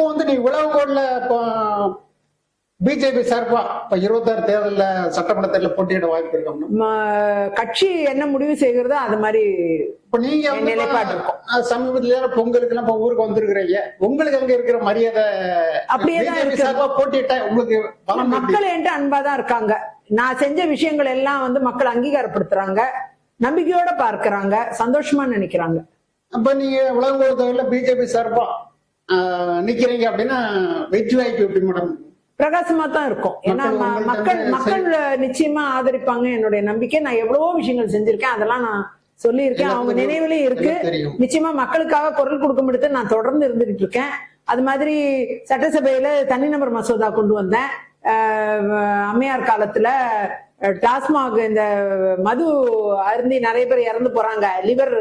இப்போ வந்து நீ உழவுகோட்ல பிஜேபி சார்பா இப்ப 26 தேர்தல்ல சட்டமன்ற தேர்தலில் போட்டியிட வாய்ப்பு இருக்கோம்னா கட்சி என்ன முடிவு செய்கிறதோ அது மாதிரி இப்ப நீங்க நிலைப்பாடு இருக்கும். சமீபத்துல பொங்கலுக்கு எல்லாம் இப்ப ஊருக்கு வந்திருக்கிறீங்க, உங்களுக்கு அங்க இருக்கிற மரியாதை அப்படியேதான் இருக்கு. சார்பா போட்டியிட்ட உங்களுக்கு மக்கள் என்கிட்ட அன்பாதான் இருக்காங்க. நான் செஞ்ச விஷயங்கள் எல்லாம் வந்து மக்கள் அங்கீகாரப்படுத்துறாங்க, நம்பிக்கையோட பார்க்கறாங்க, சந்தோஷமா நினைக்கிறாங்க. அப்ப நீங்க உலகத்துல பிஜேபி சார்பா நிக்கிறீங்க அப்படின்னா வெற்றி வாய்ப்பு எப்படி மேடம்? பிரகாசமா தான் இருக்கும். ஏன்னா மக்கள் நிச்சயமா ஆதரிப்பாங்க என்னுடைய நம்பிக்கை. நான் எவ்வளவோ விஷயங்கள் செஞ்சிருக்கேன், அதெல்லாம் நான் சொல்லியிருக்கேன், அவங்க நினைவுலயும் இருக்கு. நிச்சயமா மக்களுக்காக குரல் கொடுக்க முடியாது, நான் தொடர்ந்து இருந்துகிட்டு இருக்கேன். அது மாதிரி சட்டசபையில தனிநபர் மசோதா கொண்டு வந்தேன். அம்மையார் காலத்துல டாஸ்மாக் இந்த மது அருந்தி நிறைய பேர் இறந்து போறாங்க, லிவர்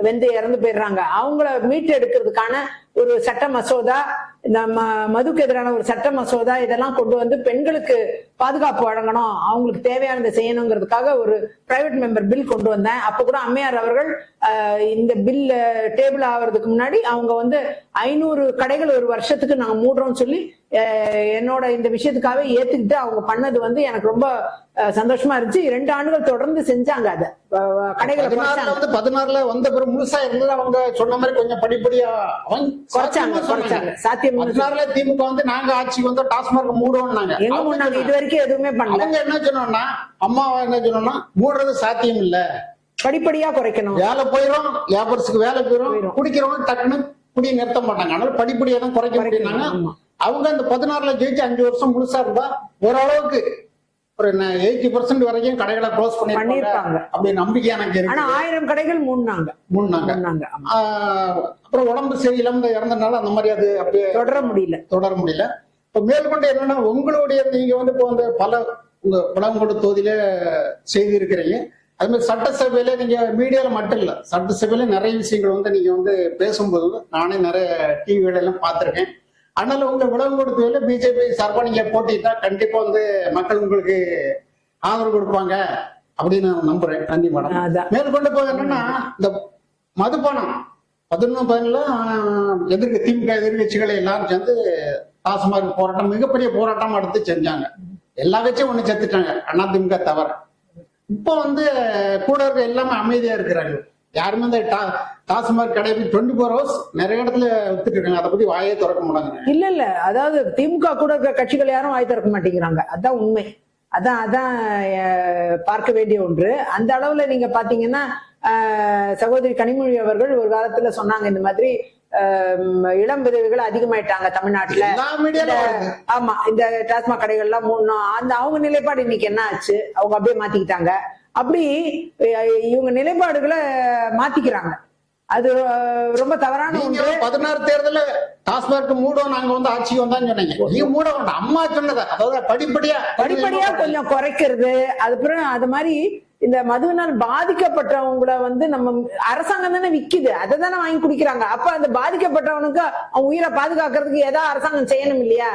வெந்து இறந்து போயிடுறாங்க, அவங்கள மீட்டு எடுக்கிறதுக்கான ஒரு சட்ட மசோதா, இந்த மதுக்கு எதிரான ஒரு சட்ட மசோதா, இதெல்லாம் கொண்டு வந்து பெண்களுக்கு பாதுகாப்பு வழங்கணும், அவங்களுக்கு தேவையானதை செய்யணுங்கிறதுக்காக ஒரு பிரைவேட் மெம்பர் பில் கொண்டு வந்தேன். அப்ப கூட அம்மையார் அவர்கள் இந்த பில் டேபிள் ஆகிறதுக்கு முன்னாடி அவங்க வந்து 500 கடைகள் ஒரு வருஷத்துக்கு நாங்க மூடுறோம்னு சொல்லி என்னோட இந்த விஷயத்துக்காக ஏத்துக்கிட்டு அவங்க பண்ணது வந்து எனக்கு ரொம்ப சந்தோஷமா இருந்துச்சு. 2 ஆண்டுகள் தொடர்ந்து செஞ்சாங்க. அத கடைகளை 16ல வந்த பிறகு முழுசா இருந்தா அவங்க சொன்ன மாதிரி கொஞ்சம் படிப்படியா குறைச்சாங்க. சாத்தியம் 16ல திமுக வந்து நாங்க ஆட்சி வந்து டாஸ்மாக் மூடுவோம்னாங்க. இது வரைக்கும் எதுவுமே பண்ணல. அவங்க என்ன சொன்னோம்னா, அம்மா என்ன சொன்னோம்னா, மூடுறது சாத்தியம் இல்ல, படிப்படியா குறைக்கணும், வேலை போயிடும், லேபர்ஸ்க்கு வேலை போயிடும், குடிக்கிறவங்க டக்குன்னு குடியை நிறுத்த மாட்டாங்க, அதனால படிப்படியா தான் குறைக்க முடியும்னாங்க. அவங்க அந்த 16ல ஜெயிச்சு 5 வருஷம் முழுசா இருந்தா ஓரளவுக்கு ஒரு 80% வரைக்கும் கடைகளை க்ளோஸ் பண்ணிருப்பாங்க அப்படி நம்பிக்கை எனக்கு இருக்கு. 1000 கடைகள் மூடுனாங்க. அப்புறம் உடம்பு சரியில்லாம இறந்தனால அந்த மாதிரி அது அப்படியே தொடர முடியல. இப்ப மேற்கொண்டு என்னன்னா, உங்களுடைய நீங்க வந்து இப்போ வந்து பல உங்க உடம்பு தொகுதியில செய்து இருக்கிறீங்க. அது மாதிரி சட்டசபையில நீங்க மீடியால மட்டும் இல்ல, சட்டசபையில நிறைய விஷயங்கள் வந்து நீங்க வந்து பேசும்போது நானே நிறைய டிவில எல்லாம் பார்த்திருக்கேன். அதனால உங்க விளம்பரத்துல பிஜேபி சார்பா நீங்க போட்டிட்டா கண்டிப்பா வந்து மக்கள் உங்களுக்கு ஆதரவு கொடுப்பாங்க அப்படின்னு நான் நம்புறேன். நன்றி மேடம். மேற்கொண்டு போய் என்னன்னா, இந்த மதுபானம் 11 திமுக எதிர்கட்சிகளை எல்லாரும் சேர்ந்து டாஸ்மாக் போராட்டம் மிகப்பெரிய போராட்டம் எடுத்து செஞ்சாங்க. எல்லா கட்சியும் ஒண்ணு செத்துட்டாங்க, அதிமுக தவிர. இப்போ வந்து கூட இருக்க எல்லாமே அமைதியா இருக்கிறாங்க. யாருமே இந்த டாஸ்மாக் கடை 24 hours நிறைய இடத்துல வித்துட்டு இருக்காங்க. அதை பத்தி வாயே திறக்க மாட்டாங்க. இல்ல அதாவது திமுக கூட இருக்க கட்சிகள் யாரும் வாய் திறக்க மாட்டேங்கிறாங்க. அதான் உண்மை. அதான் பார்க்க வேண்டிய ஒன்று. அந்த அளவுல நீங்க பாத்தீங்கன்னா, சகோதரி கனிமொழி அவர்கள் ஒரு காலத்துல சொன்னாங்க, இந்த மாதிரி இளம் விதவைகள் அதிகமாயிட்டாங்க தமிழ்நாட்டுல. ஆமா, இந்த டாஸ்மாக் கடைகள் எல்லாம் மூடணும். அவங்க நிலைப்பாடு இன்னைக்கு என்ன ஆச்சு? அவங்க அப்படியே மாத்திக்கிட்டாங்க. அப்படி இவங்க நிலைப்பாடுகளை மாத்திக்கிறாங்க. அது ரொம்ப தவறான ஒன்று. 16 தேர்தல டாஸ்மாக் மூடும், நாங்க வந்து ஆட்சிக்கு வந்தான்னு சொன்னீங்க. நீங்க மூட வேண்டாம், அம்மா சொன்னதை அதாவது படிப்படியா கொஞ்சம் குறைக்கிறது. அதுக்கப்புறம் அது மாதிரி இந்த மதுவினால் பாதிக்கப்பட்டவங்களை வந்து நம்ம அரசாங்கம் தானே விக்குது, அதை தானே வாங்கி குடிக்கிறாங்க. அப்ப அந்த பாதிக்கப்பட்டவனுக்கு அவங்க உயிரை பாதுகாக்கிறதுக்கு ஏதாவது அரசாங்கம் செய்யணும் இல்லையா?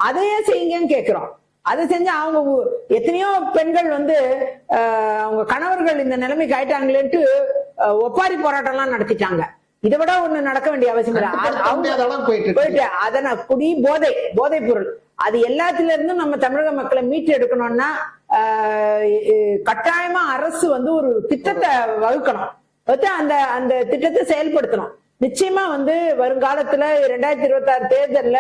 அதையே செய்யுங்கன்னு கேட்கிறோம். அதை செஞ்சு அவங்க எத்தனையோ பெண்கள் வந்து அவங்க கணவர்கள் இந்த நிலைமைக்கு ஆயிட்டாங்களேன்ட்டு ஒப்பாரி போராட்டம் எல்லாம் நடத்திட்டாங்க. இதை விட ஒண்ணு நடக்க வேண்டிய அவசியம் இல்லை. போயிட்டு அதன குடி போதை பொருள் அது எல்லாத்துல இருந்தும் நம்ம தமிழக மக்களை மீட்டு எடுக்கணும்னா கட்டாயமா அரசு வந்து ஒரு திட்டத்தை வகுக்கணும், அந்த திட்டத்தை செயல்படுத்தணும். நிச்சயமா வந்து வருங்காலத்துல 2026 தேர்தல்ல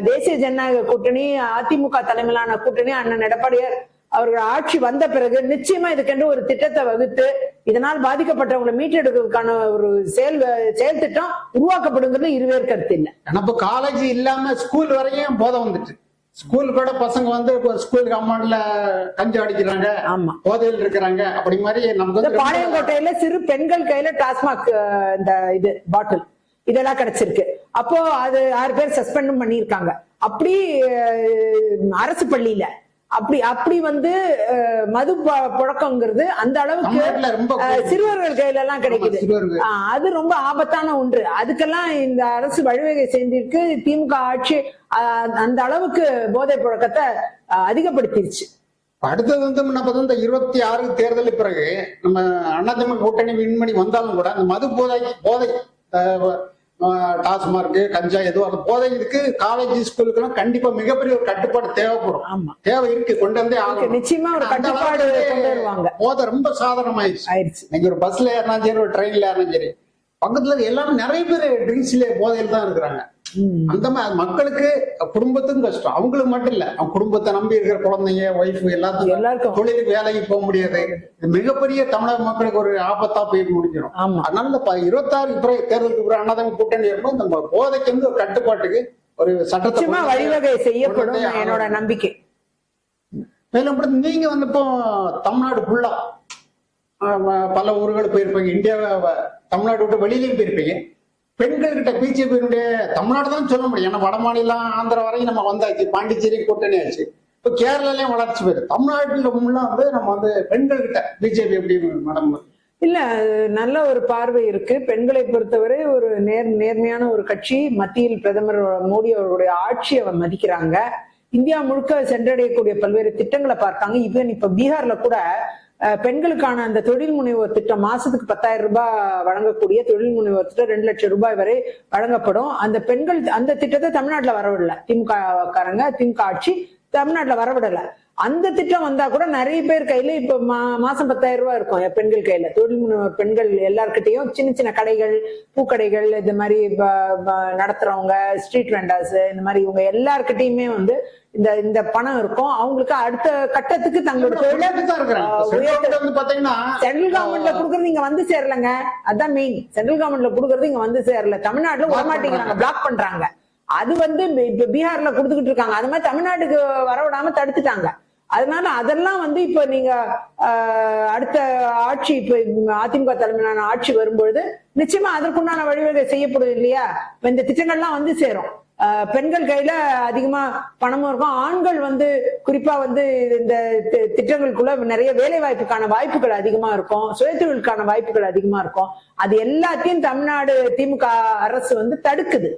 தேசிய ஜனநாயக கூட்டணி, அதிமுக தலைமையிலான கூட்டணி, அண்ணன் எடப்பாடியார் அவர்கள் ஆட்சி வந்த பிறகு நிச்சயமா இதுக்கென்று ஒரு திட்டத்தை வகுத்து இதனால் பாதிக்கப்பட்டவங்களை மீட்டெடுக்கிறதுக்கான ஒரு செயல் திட்டம் உருவாக்கப்படுங்கிறது இருவேறு கருத்து இல்லை. இப்ப காலேஜ் இல்லாம ஸ்கூல் வரையும் போதை வந்துட்டு, ஸ்கூல் கூட பசங்க வந்து ஸ்கூல் கம்பவுண்ட்ல கஞ்சி அடிக்கிறாங்க, ஆமா, போதையில் இருக்கிறாங்க. அப்படி மாதிரி நமக்கு பாளையங்கோட்டையில சிறு பெண்கள் கையில டாஸ்மாக் இந்த இது பாட்டில் இதெல்லாம் கிடைச்சிருக்கு. அப்போ அது 6 பேர் சஸ்பெண்டும் பண்ணியிருக்காங்க. அப்படி அரசு பள்ளியில அப்படி வந்து மது புழக்கங்கிறது அந்த அளவுக்கு சிறுவர்கள் கையில எல்லாம் கிடைக்குது. அது ரொம்ப ஆபத்தான ஒன்று. அதுக்கெல்லாம் இந்த அரசு வழிவகை செஞ்சிருக்கு. திமுக ஆட்சி அந்த அளவுக்கு போதை புழக்கத்தை அதிகப்படுத்திருச்சு. அடுத்தது வந்து இந்த 26 தேர்தலுக்கு பிறகு நம்ம அதிமுக கூட்டணி விண்மணி வந்தாலும் கூட அந்த மது போதை டாஸ்மார்க், கஞ்சா எதுவும் அந்த போதை இதுக்கு காலேஜ் ஸ்கூலுக்கு எல்லாம் கண்டிப்பா மிகப்பெரிய ஒரு கட்டுப்பாடு தேவைப்படும். ஆமா, தேவை இருக்கு, கொண்டு வந்தே ஆகும். நிச்சயமா ஒரு கட்டுப்பாடு கொண்டு வருவாங்க. போதை ரொம்ப சாதாரணமாயிருச்சு. நீங்க ஒரு பஸ்ல ஏறினாலும் சரி, ஒரு ட்ரெயின்ல ஏறினாலும் சரி, பக்கத்துல எல்லாரும் நிறைய பேர் ட்ரிங்க்ஸ்ல போதையில் தான் இருக்கிறாங்க. அந்த மாதிரி மக்களுக்கு, குடும்பத்துக்கும் கஷ்டம். அவங்களுக்கு மட்டும் இல்ல, அவங்க குடும்பத்தை நம்பி இருக்கிற குழந்தைங்க, ஒய்ஃப் எல்லாத்துக்கும் தொழிலுக்கு வேலைக்கு போக முடியாது. இது மிகப்பெரிய தமிழக மக்களுக்கு ஒரு ஆபத்தா போய் முடிஞ்சிடும். அதனால இந்த 26 தேர்தலுக்கு பிறகு அண்ணாதங்க கூட்டணி இருக்கும். இந்த போதைக்கு வந்து ஒரு கட்டுப்பாட்டுக்கு ஒரு சட்டத்தை வழிவகை செய்யப்படும் என்னோட நம்பிக்கை. மேலும் நீங்க வந்து இப்போ தமிழ்நாடு ஃபுல்லா பல ஊர்கள் போயிருப்பீங்க, இந்தியாவை தமிழ்நாடு விட்டு வெளியிலையும் போயிருப்பீங்க. பெண்கள் கிட்ட பிஜேபியினுடைய தமிழ்நாடு தான் சொல்ல முடியும், ஏன்னா வட மாநிலம் ஆந்திரா வரையும் நம்ம வந்தாச்சு, பாண்டிச்சேரி கூட்டணி ஆச்சு, இப்போ கேரளாலயும் வளர்ச்சி போயிருக்கு. தமிழ்நாட்டில் வந்து நம்ம வந்து பெண்கள் கிட்ட பிஜேபி எப்படி மேடம்? இல்ல, நல்ல ஒரு பார்வை இருக்கு. பெண்களை பொறுத்தவரை ஒரு நேர்மையான ஒரு கட்சி. மத்தியில் பிரதமர் மோடி அவர்களுடைய ஆட்சியை மதிக்கிறாங்க. இந்தியா முழுக்க சென்றடையக்கூடிய பல்வேறு திட்டங்களை பார்த்தாங்க. ஈவன் இப்ப பீகார்ல கூட பெண்களுக்கான அந்த தொழில் முனைவோர் திட்டம், மாசத்துக்கு 10,000 ரூபாய் வழங்கக்கூடிய தொழில் முனைவோர் திட்டம் 2 லட்சம் ரூபாய் வரை வழங்கப்படும். அந்த பெண்கள் அந்த திட்டத்தை தமிழ்நாட்டுல வரவிடல. திமுக ஆட்சி தமிழ்நாட்டுல வரவிடல. அந்த திட்டம் வந்தா கூட நிறைய பேர் கையில இப்ப மாசம் 10,000 ரூபாய் இருக்கும் பெண்கள் கையில. தொழில் முனைவோர் பெண்கள் எல்லார்கிட்டையும் சின்ன சின்ன கடைகள், பூக்கடைகள், இந்த மாதிரி நடத்துறவங்க, ஸ்ட்ரீட் வெண்டர்ஸ், இந்த மாதிரி இவங்க எல்லார்கிட்டையுமே வந்து இந்த பணம் இருக்கும். அவங்களுக்கு அடுத்த கட்டத்துக்கு தங்களோட சென்ட்ரல் கவர்மெண்ட்ல குடுக்கறது இங்க வந்து சேரலங்க. அதான் மெயின். சென்ட்ரல் கவர்மெண்ட்ல குடுக்கறது இங்க வந்து சேரல. தமிழ்நாட்டுல வரமாட்டேங்கிறாங்க, பிளாக் பண்றாங்க. அது வந்து பீகார்ல கொடுத்துக்கிட்டு இருக்காங்க. அது மாதிரி தமிழ்நாட்டுக்கு வரவிடாம தடுத்துட்டாங்க. அதனால அதெல்லாம் வந்து இப்ப நீங்க அடுத்த ஆட்சி, இப்ப அதிமுக தலைமையிலான ஆட்சி வரும்பொழுது நிச்சயமா அதற்குண்டான வழிவகை செய்யப்படும் இல்லையா? இந்த திட்டங்கள்லாம் வந்து சேரும். பெண்கள் கையில அதிகமா பணமும் இருக்கும். ஆண்கள் வந்து குறிப்பா வந்து இந்த திட்டங்களுக்குள்ள நிறைய வேலை வாய்ப்புக்கான வாய்ப்புகள் அதிகமா இருக்கும், சுயதொழிலுக்கான வாய்ப்புகள் அதிகமா இருக்கும். அது எல்லாத்தையும் தமிழ்நாடு திமுக அரசு வந்து தடுக்குது.